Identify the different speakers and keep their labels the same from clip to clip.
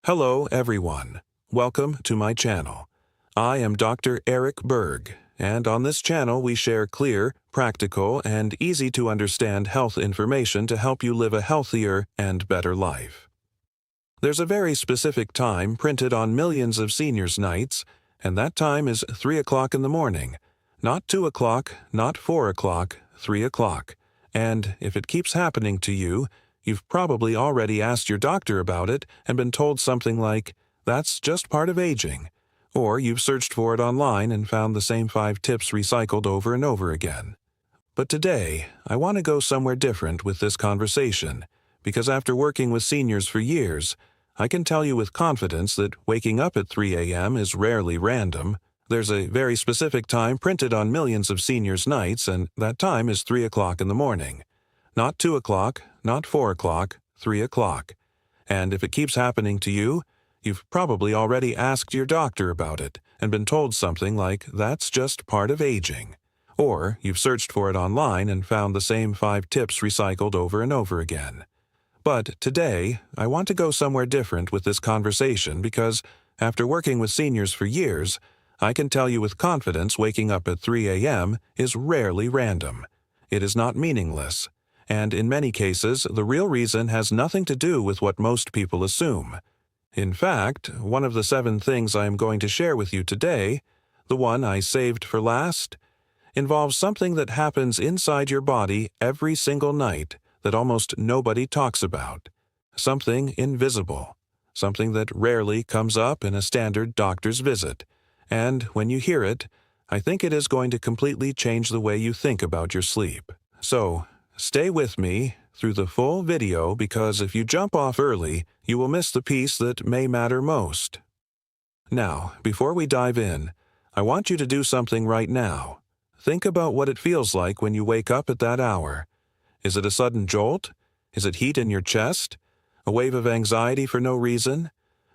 Speaker 1: Hello everyone. Welcome to my channel. I am Dr. Eric Berg, and on this channel we share clear, practical, and easy-to-understand health information to help you live a healthier and better life. There's a very specific time printed on millions of seniors' nights, and that time is 3 o'clock in the morning. Not 2 o'clock, not 4 o'clock, 3 o'clock. And if it keeps happening to you, you've probably already asked your doctor about it and been told something like, "That's just part of aging." Or you've searched for it online and found the same 5 tips recycled over and over again. But today, I want to go somewhere different with this conversation, because after working with seniors for years, I can tell you with confidence that waking up at 3 a.m. is rarely random. There's a very specific time printed on millions of seniors' nights, and that time is 3 o'clock in the morning. Not 2 o'clock, not 4 o'clock, 3 o'clock. And if it keeps happening to you, you've probably already asked your doctor about it and been told something like, "That's just part of aging." Or you've searched for it online and found the same 5 tips recycled over and over again. But today, I want to go somewhere different with this conversation because, after working with seniors for years, I can tell you with confidence waking up at 3 a.m. is rarely random. It is not meaningless. And in many cases, the real reason has nothing to do with what most people assume. In fact, one of the 7 things I am going to share with you today, the one I saved for last, involves something that happens inside your body every single night that almost nobody talks about. Something invisible. Something that rarely comes up in a standard doctor's visit. And when you hear it, I think it is going to completely change the way you think about your sleep. So, stay with me through the full video because if you jump off early, you will miss the piece that may matter most. Now, before we dive in, I want you to do something right now. Think about what it feels like when you wake up at that hour. Is it a sudden jolt? Is it heat in your chest? A wave of anxiety for no reason?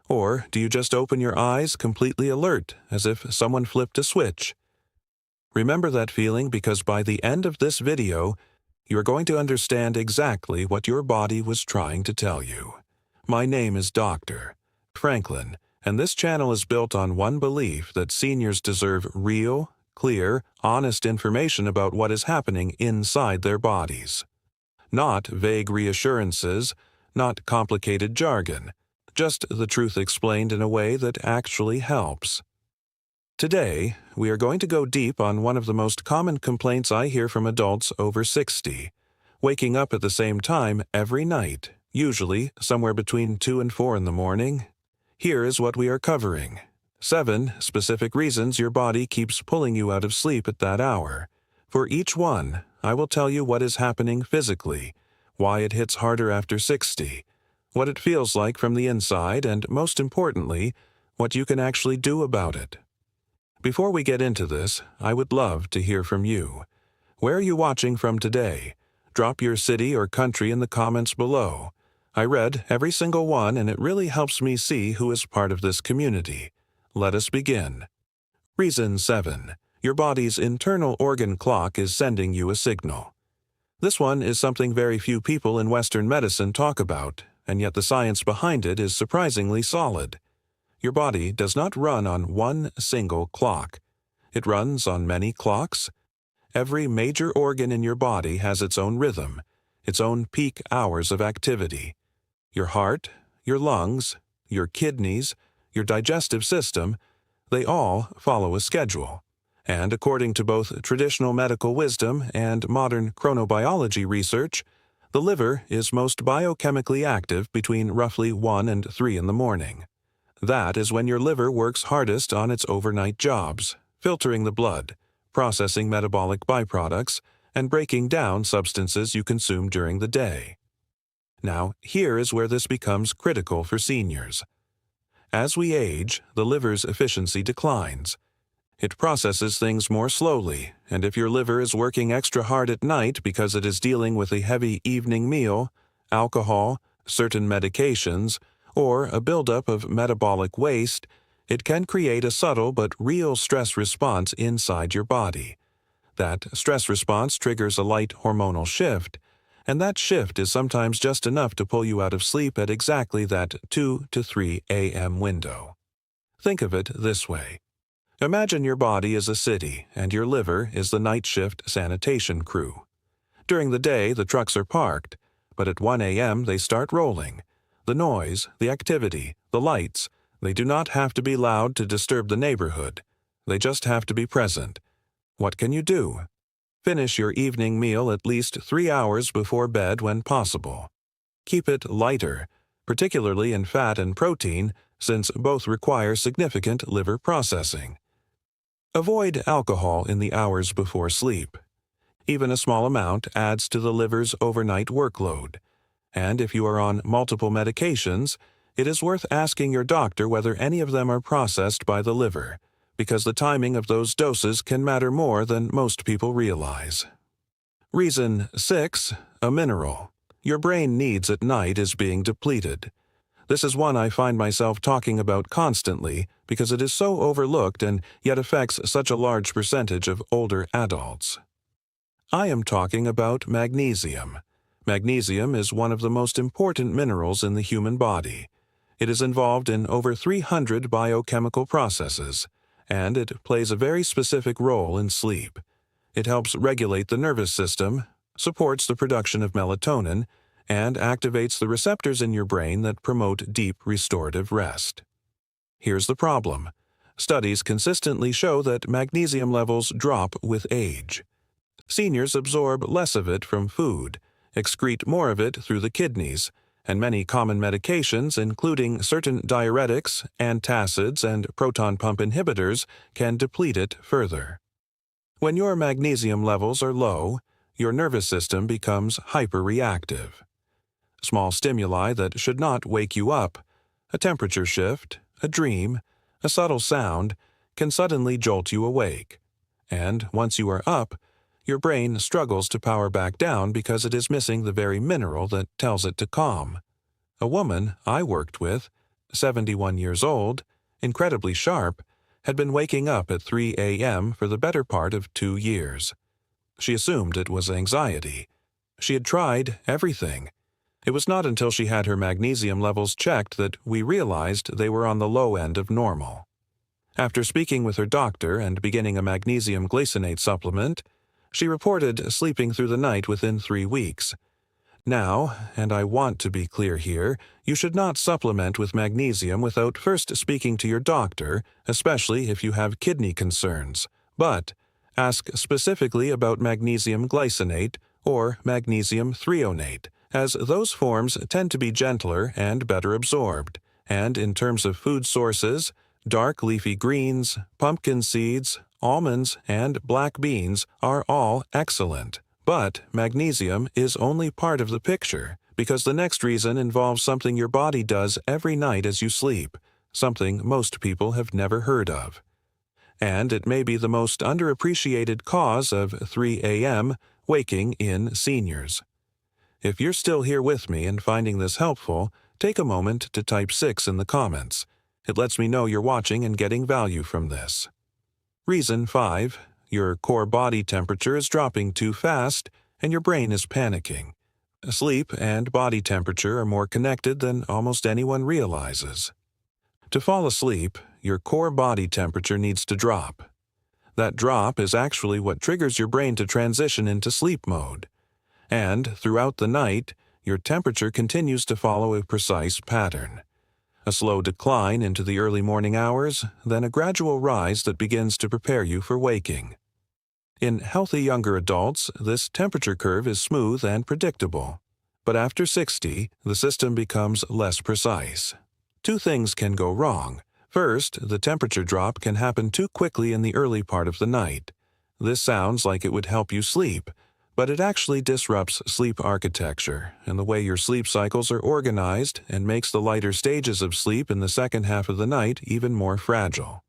Speaker 1: Or do you just open your eyes completely alert, as if someone flipped a switch? Remember that feeling because by the end of this video, you're going to understand exactly what your body was trying to tell you. My name is Dr. Franklin, and this channel is built on one belief that seniors deserve real, clear, honest information about what is happening inside their bodies. Not vague reassurances, not complicated jargon, just the truth explained in a way that actually helps. Today, we are going to go deep on one of the most common complaints I hear from adults over 60, waking up at the same time every night, usually somewhere between 2 and 4 in the morning. Here is what we are covering. 7 specific reasons your body keeps pulling you out of sleep at that hour. For each one, I will tell you what is happening physically, why it hits harder after 60, what it feels like from the inside, and most importantly, what you can actually do about it. Before we get into this, I would love to hear from you. Where are you watching from today? Drop your city or country in the comments below. I read every single one and it really helps me see who is part of this community. Let us begin. Reason 7. Your body's internal organ clock is sending you a signal. This one is something very few people in Western medicine talk about, and yet the science behind it is surprisingly solid. Your body does not run on one single clock. It runs on many clocks. Every major organ in your body has its own rhythm, its own peak hours of activity. Your heart, your lungs, your kidneys, your digestive system, they all follow a schedule. And according to both traditional medical wisdom and modern chronobiology research, the liver is most biochemically active between roughly 1 and 3 in the morning. That is when your liver works hardest on its overnight jobs, filtering the blood, processing metabolic byproducts, and breaking down substances you consume during the day. Now, here is where this becomes critical for seniors. As we age, the liver's efficiency declines. It processes things more slowly, and if your liver is working extra hard at night because it is dealing with a heavy evening meal, alcohol, certain medications, or a buildup of metabolic waste, it can create a subtle but real stress response inside your body. That stress response triggers a light hormonal shift, and that shift is sometimes just enough to pull you out of sleep at exactly that 2 to 3 a.m. window. Think of it this way. Imagine your body is a city and your liver is the night shift sanitation crew. During the day, the trucks are parked, but at 1 a.m. they start rolling. The noise, the activity, the lights, they do not have to be loud to disturb the neighborhood. They just have to be present. What can you do? Finish your evening meal at least 3 hours before bed when possible. Keep it lighter, particularly in fat and protein, since both require significant liver processing. Avoid alcohol in the hours before sleep. Even a small amount adds to the liver's overnight workload. And if you are on multiple medications, it is worth asking your doctor whether any of them are processed by the liver, because the timing of those doses can matter more than most people realize. Reason 6, a mineral your brain needs at night is being depleted. This is one I find myself talking about constantly because it is so overlooked and yet affects such a large percentage of older adults. I am talking about magnesium. Magnesium is one of the most important minerals in the human body. It is involved in over 300 biochemical processes, and it plays a very specific role in sleep. It helps regulate the nervous system, supports the production of melatonin, and activates the receptors in your brain that promote deep restorative rest. Here's the problem. Studies consistently show that magnesium levels drop with age. Seniors absorb less of it from food, excrete more of it through the kidneys, and many common medications, including certain diuretics, antacids, and proton pump inhibitors, can deplete it further. When your magnesium levels are low, your nervous system becomes hyperreactive. Small stimuli that should not wake you up, a temperature shift, a dream, a subtle sound, can suddenly jolt you awake. And once you are up, your brain struggles to power back down because it is missing the very mineral that tells it to calm. A woman I worked with, 71 years old, incredibly sharp, had been waking up at 3 a.m. for the better part of 2 years. She assumed it was anxiety. She had tried everything. It was not until she had her magnesium levels checked that we realized they were on the low end of normal. After speaking with her doctor and beginning a magnesium glycinate supplement, she reported sleeping through the night within 3 weeks. Now, and I want to be clear here, you should not supplement with magnesium without first speaking to your doctor, especially if you have kidney concerns. But ask specifically about magnesium glycinate or magnesium threonate, as those forms tend to be gentler and better absorbed, and in terms of food sources, dark leafy greens, pumpkin seeds, almonds, and black beans are all excellent. But magnesium is only part of the picture, because the next reason involves something your body does every night as you sleep, something most people have never heard of. And it may be the most underappreciated cause of 3 a.m. waking in seniors. If you're still here with me and finding this helpful, take a moment to type 6 in the comments. It lets me know you're watching and getting value from this. Reason 5. Your core body temperature is dropping too fast and your brain is panicking. Sleep and body temperature are more connected than almost anyone realizes. To fall asleep, your core body temperature needs to drop. That drop is actually what triggers your brain to transition into sleep mode. And throughout the night, your temperature continues to follow a precise pattern. A slow decline into the early morning hours, then a gradual rise that begins to prepare you for waking. In healthy younger adults, this temperature curve is smooth and predictable. But after 60, the system becomes less precise. 2 things can go wrong. First, the temperature drop can happen too quickly in the early part of the night. This sounds like it would help you sleep, but it actually disrupts sleep architecture and the way your sleep cycles are organized and makes the lighter stages of sleep in the second half of the night even more fragile.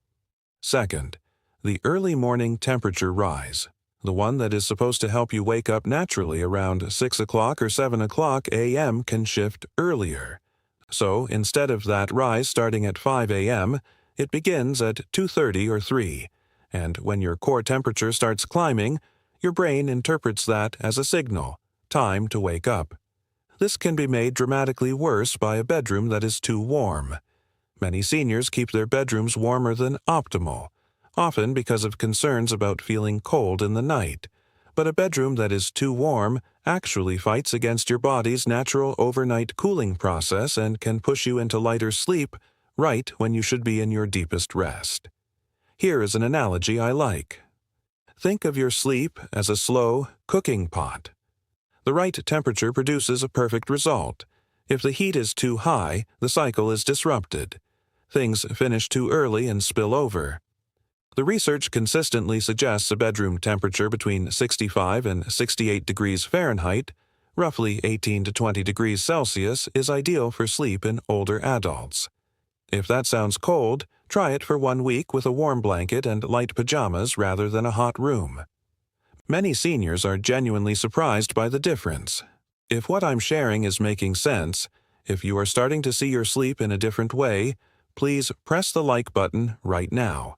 Speaker 1: Second, the early morning temperature rise, the one that is supposed to help you wake up naturally around 6 o'clock or 7 o'clock a.m. can shift earlier. So instead of that rise starting at 5 a.m., it begins at 2:30 or 3, and when your core temperature starts climbing, your brain interprets that as a signal. time to wake up. This can be made dramatically worse by a bedroom that is too warm. Many seniors keep their bedrooms warmer than optimal, often because of concerns about feeling cold in the night. But a bedroom that is too warm actually fights against your body's natural overnight cooling process and can push you into lighter sleep right when you should be in your deepest rest. Here is an analogy I like. Think of your sleep as a slow cooking pot. The right temperature produces a perfect result. If the heat is too high, the cycle is disrupted. Things finish too early and spill over. The research consistently suggests a bedroom temperature between 65 and 68 degrees Fahrenheit, roughly 18 to 20 degrees Celsius, is ideal for sleep in older adults. If that sounds cold, try it for 1 week with a warm blanket and light pajamas rather than a hot room. Many seniors are genuinely surprised by the difference. If what I'm sharing is making sense, if you are starting to see your sleep in a different way, please press the like button right now.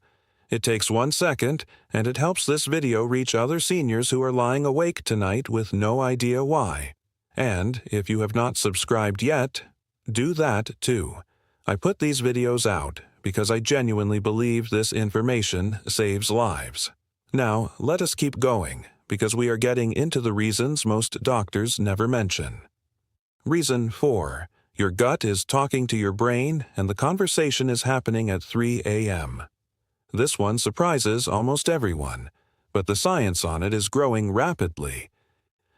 Speaker 1: It takes 1 second, and it helps this video reach other seniors who are lying awake tonight with no idea why. And if you have not subscribed yet, do that too. I put these videos out because I genuinely believe this information saves lives. Now, let us keep going, because we are getting into the reasons most doctors never mention. Reason 4. Your gut is talking to your brain, and the conversation is happening at 3 a.m. This one surprises almost everyone, but the science on it is growing rapidly.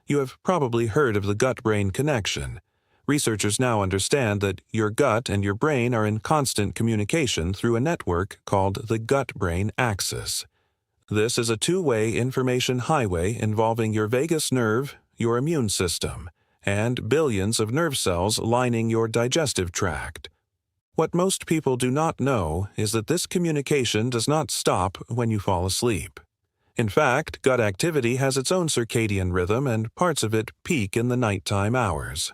Speaker 1: You have probably heard of the gut-brain connection. Researchers now understand that your gut and your brain are in constant communication through a network called the gut-brain axis. This is a two-way information highway involving your vagus nerve, your immune system, and billions of nerve cells lining your digestive tract. What most people do not know is that this communication does not stop when you fall asleep. In fact, gut activity has its own circadian rhythm, and parts of it peak in the nighttime hours.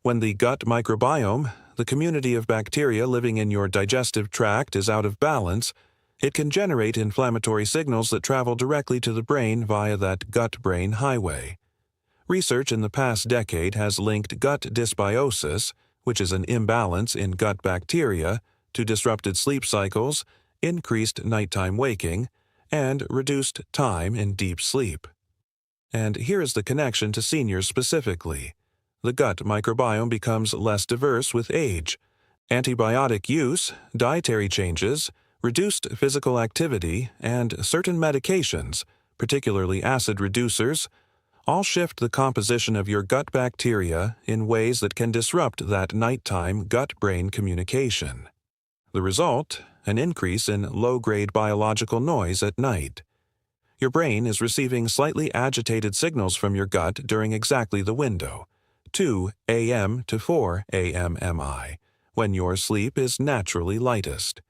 Speaker 1: When the gut microbiome, the community of bacteria living in your digestive tract, is out of balance, it can generate inflammatory signals that travel directly to the brain via that gut-brain highway. Research in the past decade has linked gut dysbiosis, which is an imbalance in gut bacteria, to disrupted sleep cycles, increased nighttime waking, and reduced time in deep sleep. And here is the connection to seniors specifically. The gut microbiome becomes less diverse with age. Antibiotic use, dietary changes, reduced physical activity, and certain medications, particularly acid reducers, all shift the composition of your gut bacteria in ways that can disrupt that nighttime gut-brain communication. The result? An increase in low-grade biological noise at night. Your brain is receiving slightly agitated signals from your gut during exactly the window, 2 a.m. to 4 a.m. MI, when your sleep is naturally lightest.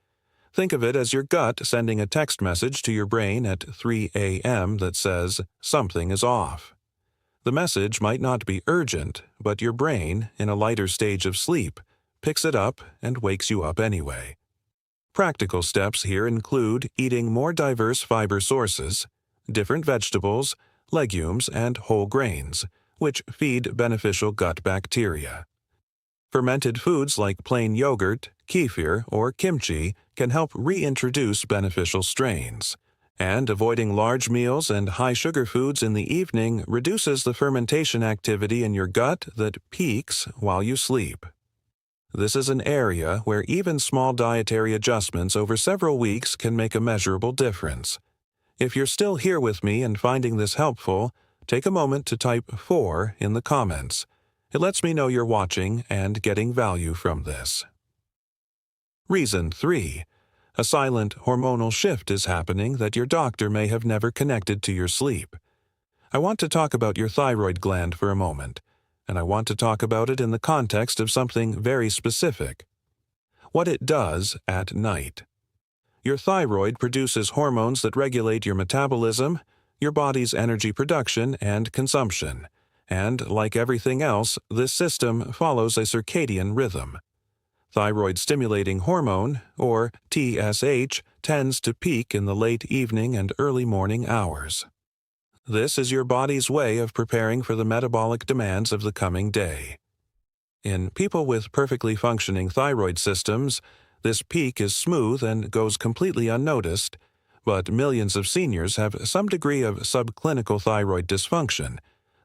Speaker 1: Think of it as your gut sending a text message to your brain at 3 a.m. that says, "Something is off." The message might not be urgent, but your brain, in a lighter stage of sleep, picks it up and wakes you up anyway. Practical steps here include eating more diverse fiber sources, different vegetables, legumes, and whole grains, which feed beneficial gut bacteria. Fermented foods like plain yogurt, kefir, or kimchi can help reintroduce beneficial strains. And avoiding large meals and high-sugar foods in the evening reduces the fermentation activity in your gut that peaks while you sleep. This is an area where even small dietary adjustments over several weeks can make a measurable difference. If you're still here with me and finding this helpful, take a moment to type 4 in the comments. It lets me know you're watching and getting value from this. Reason 3. A silent hormonal shift is happening that your doctor may have never connected to your sleep. I want to talk about your thyroid gland for a moment, and I want to talk about it in the context of something very specific. What it does at night. Your thyroid produces hormones that regulate your metabolism, your body's energy production and consumption, and, like everything else, this system follows a circadian rhythm. Thyroid-stimulating hormone, or TSH, tends to peak in the late evening and early morning hours. This is your body's way of preparing for the metabolic demands of the coming day. In people with perfectly functioning thyroid systems, this peak is smooth and goes completely unnoticed, but millions of seniors have some degree of subclinical thyroid dysfunction,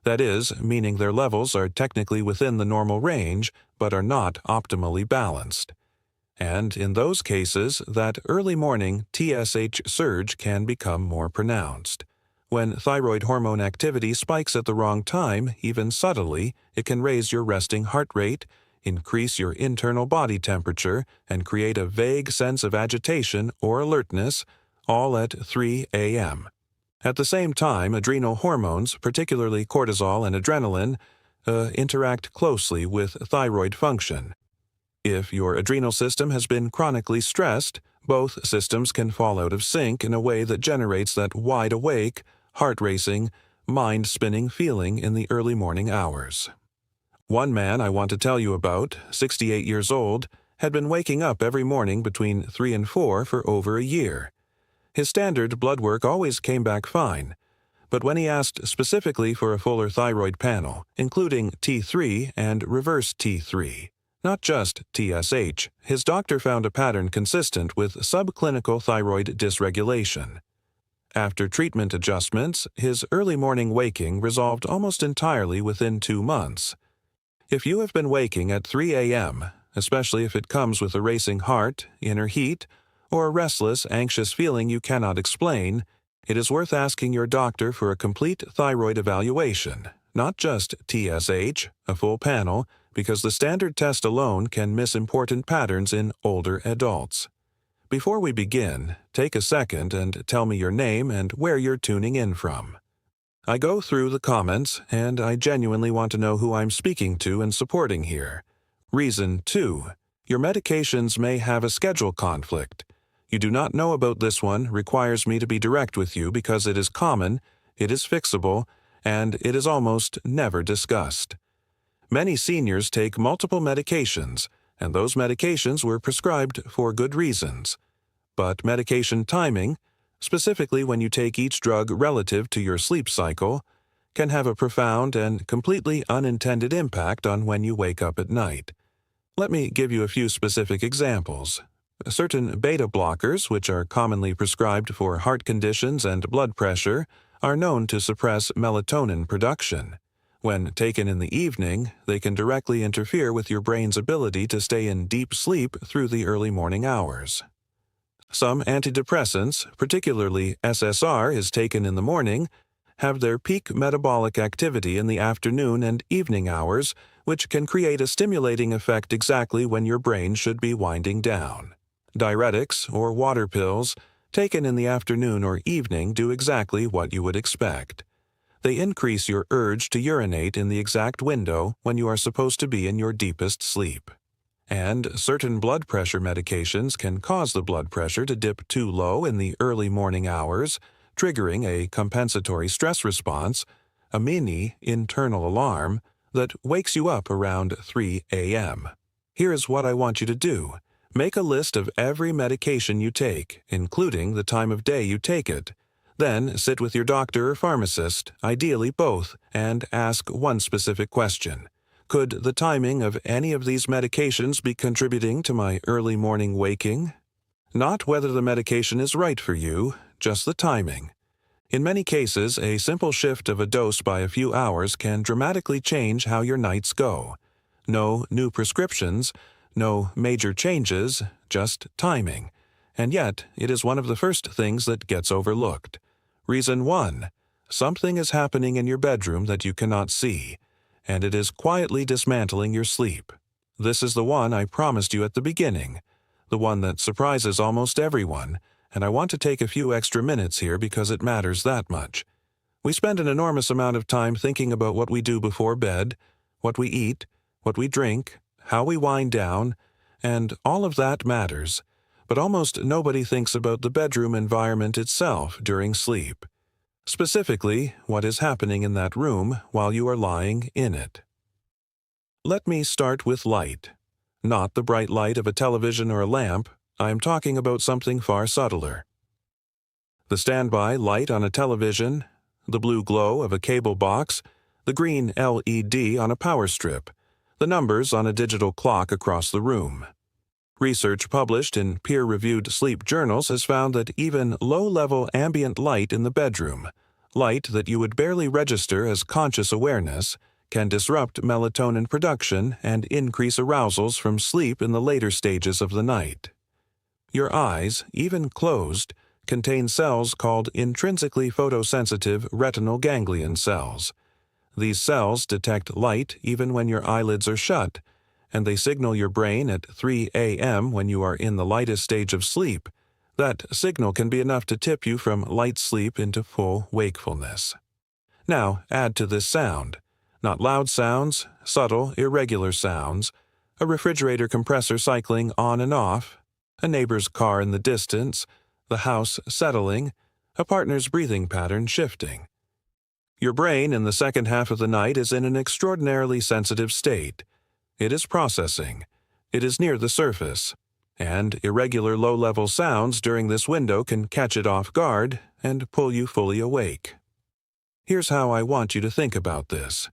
Speaker 1: that is, meaning their levels are technically within the normal range but are not optimally balanced. And in those cases, that early morning TSH surge can become more pronounced. When thyroid hormone activity spikes at the wrong time, even subtly, it can raise your resting heart rate, increase your internal body temperature, and create a vague sense of agitation or alertness, all at 3 a.m. At the same time, adrenal hormones, particularly cortisol and adrenaline, interact closely with thyroid function. If your adrenal system has been chronically stressed, both systems can fall out of sync in a way that generates that wide-awake, heart-racing, mind-spinning feeling in the early morning hours. One man I want to tell you about, 68 years old, had been waking up every morning between 3 and 4 for over a year. His standard blood work always came back fine, but when he asked specifically for a fuller thyroid panel, including T3 and reverse T3, not just TSH, his doctor found a pattern consistent with subclinical thyroid dysregulation. After treatment adjustments, his early morning waking resolved almost entirely within 2 months. If you have been waking at 3 a.m., especially if it comes with a racing heart, inner heat, or a restless, anxious feeling you cannot explain, it is worth asking your doctor for a complete thyroid evaluation, not just TSH, a full panel, because the standard test alone can miss important patterns in older adults. Before we begin, take a second and tell me your name and where you're tuning in from. I go through the comments, and I genuinely want to know who I'm speaking to and supporting here. Reason 2. Your medications may have a schedule conflict. You do not know about this one requires me to be direct with you because it is common, it is fixable, and it is almost never discussed. Many seniors take multiple medications, and those medications were prescribed for good reasons. But medication timing, specifically when you take each drug relative to your sleep cycle, can have a profound and completely unintended impact on when you wake up at night. Let me give you a few specific examples. Certain beta blockers, which are commonly prescribed for heart conditions and blood pressure, are known to suppress melatonin production. When taken in the evening, they can directly interfere with your brain's ability to stay in deep sleep through the early morning hours. Some antidepressants, particularly SSR is taken in the morning, have their peak metabolic activity in the afternoon and evening hours, which can create a stimulating effect exactly when your brain should be winding down. Diuretics, or water pills, taken in the afternoon or evening do exactly what you would expect. They increase your urge to urinate in the exact window when you are supposed to be in your deepest sleep. And certain blood pressure medications can cause the blood pressure to dip too low in the early morning hours, triggering a compensatory stress response, a mini internal alarm, that wakes you up around 3 a.m. Here is what I want you to do. Make a list of every medication you take, including the time of day you take it. Then sit with your doctor or pharmacist, ideally both, and ask one specific question. Could the timing of any of these medications be contributing to my early morning waking? Not whether the medication is right for you, just the timing. In many cases, a simple shift of a dose by a few hours can dramatically change how your nights go. No new prescriptions, no major changes, just timing. And yet, it is one of the first things that gets overlooked. Reason 1. Something is happening in your bedroom that you cannot see, and it is quietly dismantling your sleep. This is the one I promised you at the beginning, the one that surprises almost everyone, and I want to take a few extra minutes here because it matters that much. We spend an enormous amount of time thinking about what we do before bed, what we eat, what we drink, how we wind down, and all of that matters, but almost nobody thinks about the bedroom environment itself during sleep. Specifically, what is happening in that room while you are lying in it. Let me start with light. Not the bright light of a television or a lamp, I am talking about something far subtler. The standby light on a television, the blue glow of a cable box, the green LED on a power strip, the numbers on a digital clock across the room. Research published in peer-reviewed sleep journals has found that even low-level ambient light in the bedroom, light that you would barely register as conscious awareness, can disrupt melatonin production and increase arousals from sleep in the later stages of the night. Your eyes, even closed, contain cells called intrinsically photosensitive retinal ganglion cells. These cells detect light even when your eyelids are shut, and they signal your brain at 3 a.m. when you are in the lightest stage of sleep. That signal can be enough to tip you from light sleep into full wakefulness. Now, add to this sound. Not loud sounds, subtle, irregular sounds, a refrigerator compressor cycling on and off, a neighbor's car in the distance, the house settling, a partner's breathing pattern shifting. Your brain in the second half of the night is in an extraordinarily sensitive state. It is processing. It is near the surface. And irregular low-level sounds during this window can catch it off guard and pull you fully awake. Here's how I want you to think about this.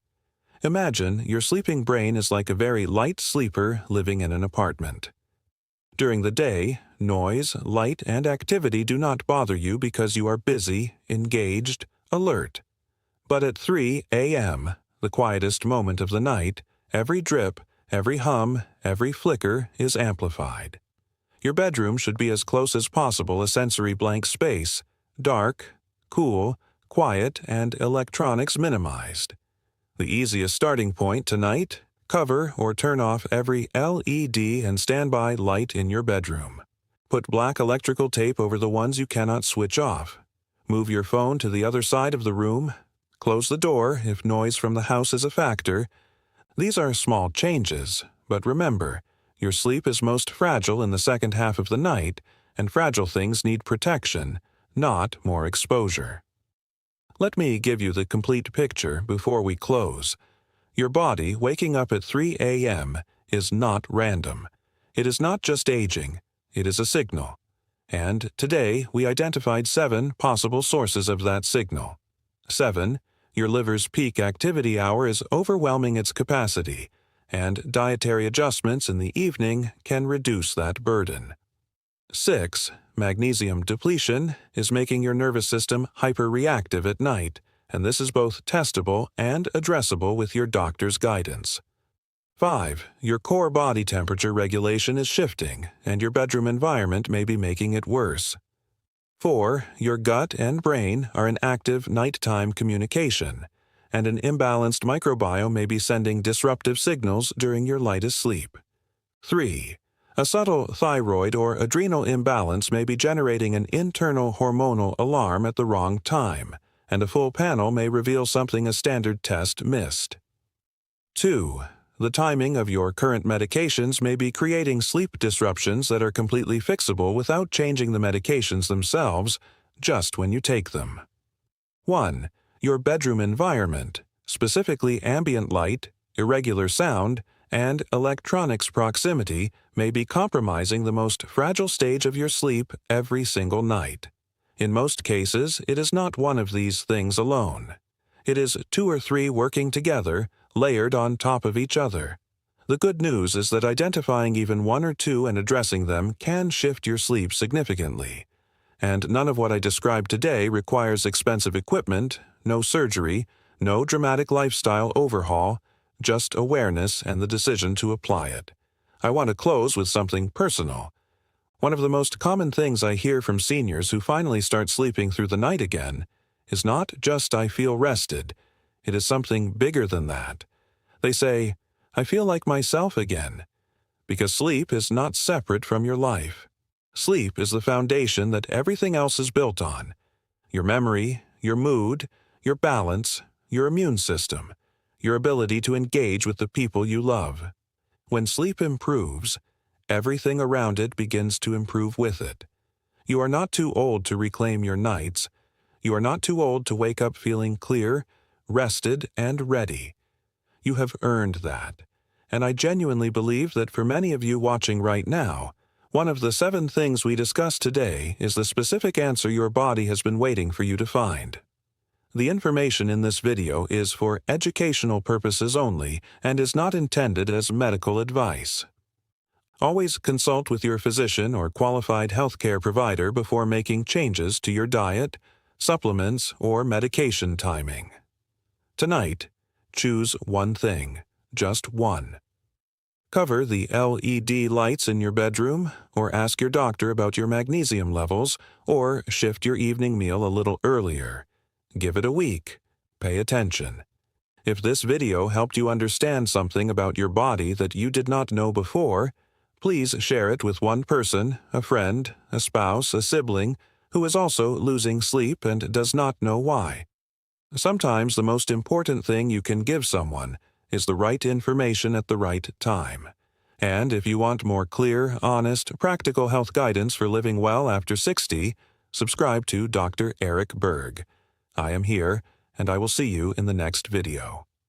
Speaker 1: Imagine your sleeping brain is like a very light sleeper living in an apartment. During the day, noise, light, and activity do not bother you because you are busy, engaged, alert. But at 3 a.m., the quietest moment of the night, every drip, every hum, every flicker is amplified. Your bedroom should be as close as possible a sensory blank space, dark, cool, quiet, and electronics minimized. The easiest starting point tonight: cover or turn off every LED and standby light in your bedroom. Put black electrical tape over the ones you cannot switch off. Move your phone to the other side of the room. Close the door if noise from the house is a factor. These are small changes, but remember, your sleep is most fragile in the second half of the night, and fragile things need protection, not more exposure. Let me give you the complete picture before we close. Your body waking up at 3 a.m. is not random. It is not just aging. It is a signal. And today we identified 7 possible sources of that signal. 7. Your liver's peak activity hour is overwhelming its capacity, and dietary adjustments in the evening can reduce that burden. 6. Magnesium depletion is making your nervous system hyperreactive at night, and this is both testable and addressable with your doctor's guidance. 5. Your core body temperature regulation is shifting, and your bedroom environment may be making it worse. 4. Your gut and brain are in active nighttime communication, and an imbalanced microbiome may be sending disruptive signals during your lightest sleep. 3. A subtle thyroid or adrenal imbalance may be generating an internal hormonal alarm at the wrong time, and a full panel may reveal something a standard test missed. 2. The timing of your current medications may be creating sleep disruptions that are completely fixable without changing the medications themselves, just when you take them. 1. Your bedroom environment, specifically ambient light, irregular sound, and electronics proximity, may be compromising the most fragile stage of your sleep every single night. In most cases, it is not one of these things alone. It is 2 or 3 working together, layered on top of each other. The good news is that identifying even 1 or 2 and addressing them can shift your sleep significantly. And none of what I described today requires expensive equipment, no surgery, no dramatic lifestyle overhaul, just awareness and the decision to apply it. I want to close with something personal. One of the most common things I hear from seniors who finally start sleeping through the night again is not just "I feel rested." It is something bigger than that. They say, "I feel like myself again." Because sleep is not separate from your life. Sleep is the foundation that everything else is built on. Your memory, your mood, your balance, your immune system, your ability to engage with the people you love. When sleep improves, everything around it begins to improve with it. You are not too old to reclaim your nights. You are not too old to wake up feeling clear, rested, and ready. You have earned that. And I genuinely believe that for many of you watching right now, one of the 7 things we discussed today is the specific answer your body has been waiting for you to find. The information in this video is for educational purposes only and is not intended as medical advice. Always consult with your physician or qualified healthcare provider before making changes to your diet, supplements, or medication timing. Tonight, choose one thing, just one. Cover the LED lights in your bedroom, or ask your doctor about your magnesium levels, or shift your evening meal a little earlier. Give it a week. Pay attention. If this video helped you understand something about your body that you did not know before, please share it with one person, a friend, a spouse, a sibling, who is also losing sleep and does not know why. Sometimes the most important thing you can give someone is the right information at the right time. And if you want more clear, honest, practical health guidance for living well after 60, subscribe to Dr. Eric Berg. I am here, and I will see you in the next video.